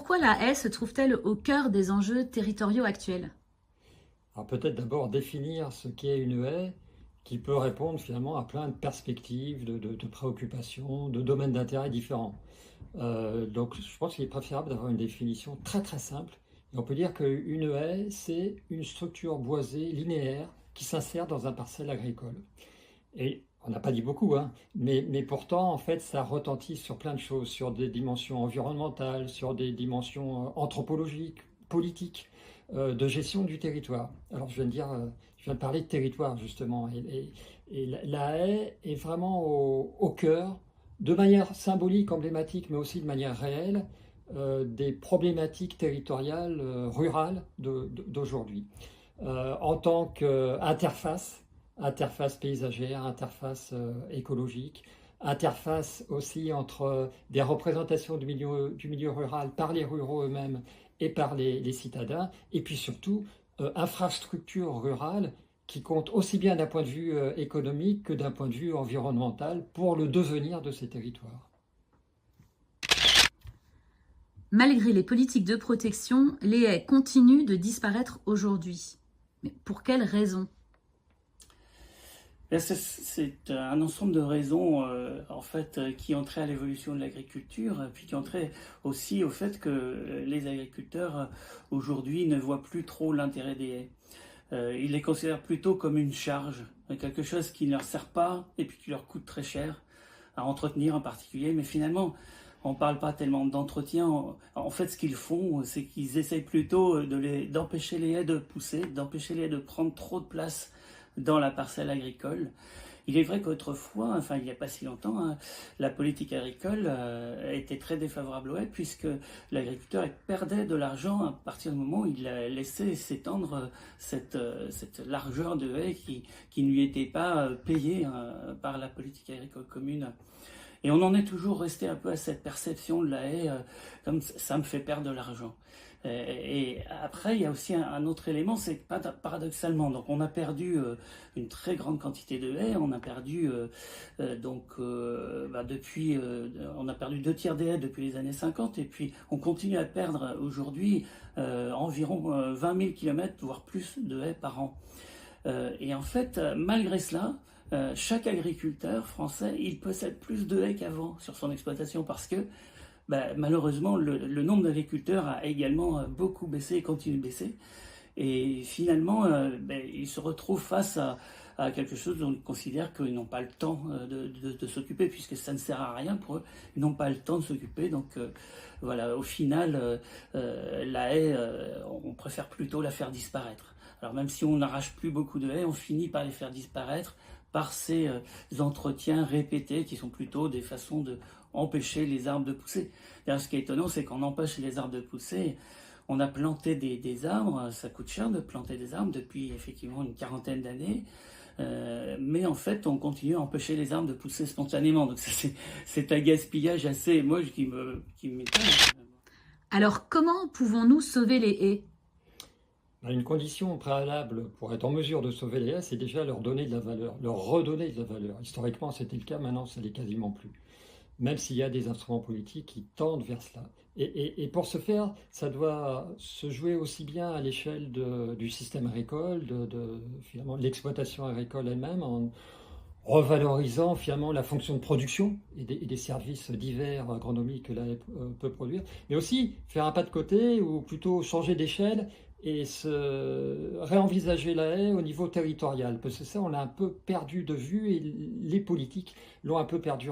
pourquoi la haie se trouve-t-elle au cœur des enjeux territoriaux actuels? Alors peut-être d'abord définir ce qu'est une haie qui peut répondre finalement à plein de perspectives, de préoccupations, de domaines d'intérêt différents. Donc je pense qu'il est préférable d'avoir une définition très très simple. Et on peut dire qu'une haie, c'est une structure boisée linéaire qui s'insère dans un parcelle agricole. Et on n'a pas dit beaucoup, hein, mais pourtant, en fait, ça retentit sur plein de choses, sur des dimensions environnementales, sur des dimensions anthropologiques, politiques, de gestion du territoire. Alors, je viens de parler de territoire, justement, et la haie est vraiment au cœur, de manière symbolique, emblématique, mais aussi de manière réelle, des problématiques territoriales rurales d'aujourd'hui. En tant qu'interface, interface paysagère, interface écologique, interface aussi entre des représentations du milieu rural par les ruraux eux-mêmes et par les citadins, et puis surtout infrastructure rurale qui compte aussi bien d'un point de vue économique que d'un point de vue environnemental pour le devenir de ces territoires. Malgré les politiques de protection, les haies continuent de disparaître aujourd'hui. Mais pour quelles raisons? C'est un ensemble de raisons en fait qui ont trait à l'évolution de l'agriculture, puis qui ont trait aussi au fait que les agriculteurs aujourd'hui ne voient plus trop l'intérêt des haies. Ils les considèrent plutôt comme une charge, quelque chose qui ne leur sert pas et puis qui leur coûte très cher à entretenir en particulier. Mais finalement, on ne parle pas tellement d'entretien. En fait, ce qu'ils font, c'est qu'ils essayent plutôt d'empêcher les haies de pousser, d'empêcher les haies de prendre trop de place dans la parcelle agricole. Il est vrai qu'autrefois, enfin il n'y a pas si longtemps, hein, la politique agricole était très défavorable aux haies puisque l'agriculteur perdait de l'argent à partir du moment où il laissait s'étendre cette largeur de haies qui ne lui était pas payée par la politique agricole commune. Et on en est toujours resté un peu à cette perception de la haie comme ça me fait perdre de l'argent. Et après, il y a aussi un autre élément, c'est que paradoxalement, donc on a perdu une très grande quantité de haies, on a perdu depuis, on a perdu 2 tiers des haies depuis les années 50, et puis on continue à perdre aujourd'hui environ 20 000 km, voire plus de haies par an. Et en fait, malgré cela, chaque agriculteur français, il possède plus de haies qu'avant sur son exploitation parce que malheureusement, le nombre d'agriculteurs a également beaucoup baissé et continue de baisser. Et finalement, ils se retrouvent face à quelque chose dont ils considèrent qu'ils n'ont pas le temps de s'occuper, puisque ça ne sert à rien pour eux. Ils n'ont pas le temps de s'occuper. Donc voilà, au final, la haie, on préfère plutôt la faire disparaître. Alors même si on n'arrache plus beaucoup de haies, on finit par les faire disparaître par ces entretiens répétés qui sont plutôt des façons de empêcher les arbres de pousser. D'ailleurs, ce qui est étonnant, c'est qu'on empêche les arbres de pousser. On a planté des arbres, ça coûte cher de planter des arbres depuis effectivement une quarantaine d'années, mais en fait, on continue à empêcher les arbres de pousser spontanément. Donc c'est un gaspillage assez moche qui m'étonne. Alors comment pouvons-nous sauver les haies? Une condition préalable pour être en mesure de sauver les haies, c'est déjà leur donner de la valeur, leur redonner de la valeur. Historiquement, c'était le cas, maintenant, ça l'est quasiment plus. Même s'il y a des instruments politiques qui tendent vers cela. Et pour ce faire, ça doit se jouer aussi bien à l'échelle du système agricole, finalement, de l'exploitation agricole elle-même, en revalorisant finalement la fonction de production et des services divers agronomiques que la haie peut produire, mais aussi faire un pas de côté ou plutôt changer d'échelle et se réenvisager la haie au niveau territorial. Parce que ça, on l'a un peu perdu de vue et les politiques l'ont un peu perdu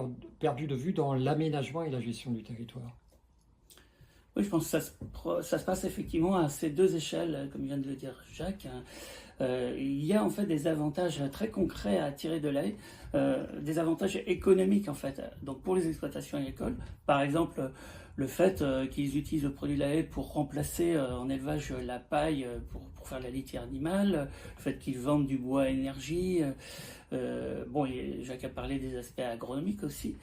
de vue dans l'aménagement et la gestion du territoire. Oui, je pense que ça se passe effectivement à ces deux échelles, comme vient de le dire Jacques. Il y a en fait des avantages très concrets à tirer de la haie, des avantages économiques en fait. Donc pour les exploitations agricoles, par exemple, le fait qu'ils utilisent le produit de la haie pour remplacer en élevage la paille pour faire de la litière animale, le fait qu'ils vendent du bois à énergie. Jacques a parlé des aspects agronomiques aussi.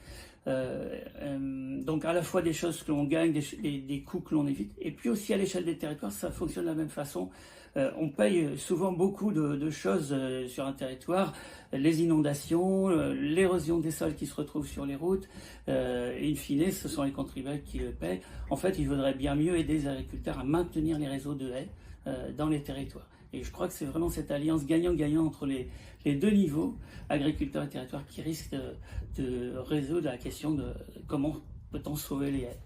Donc à la fois des choses que l'on gagne, des coûts que l'on évite, et puis aussi à l'échelle des territoires, ça fonctionne de la même façon. On paye souvent beaucoup de choses sur un territoire, les inondations, l'érosion des sols qui se retrouvent sur les routes, et in fine, ce sont les contribuables qui le paient. En fait, il vaudrait bien mieux aider les agriculteurs à maintenir les réseaux de haies dans les territoires. Et je crois que c'est vraiment cette alliance gagnant-gagnant entre les deux niveaux, agriculteurs et territoires, qui risque de résoudre la question de comment peut-on sauver les haies.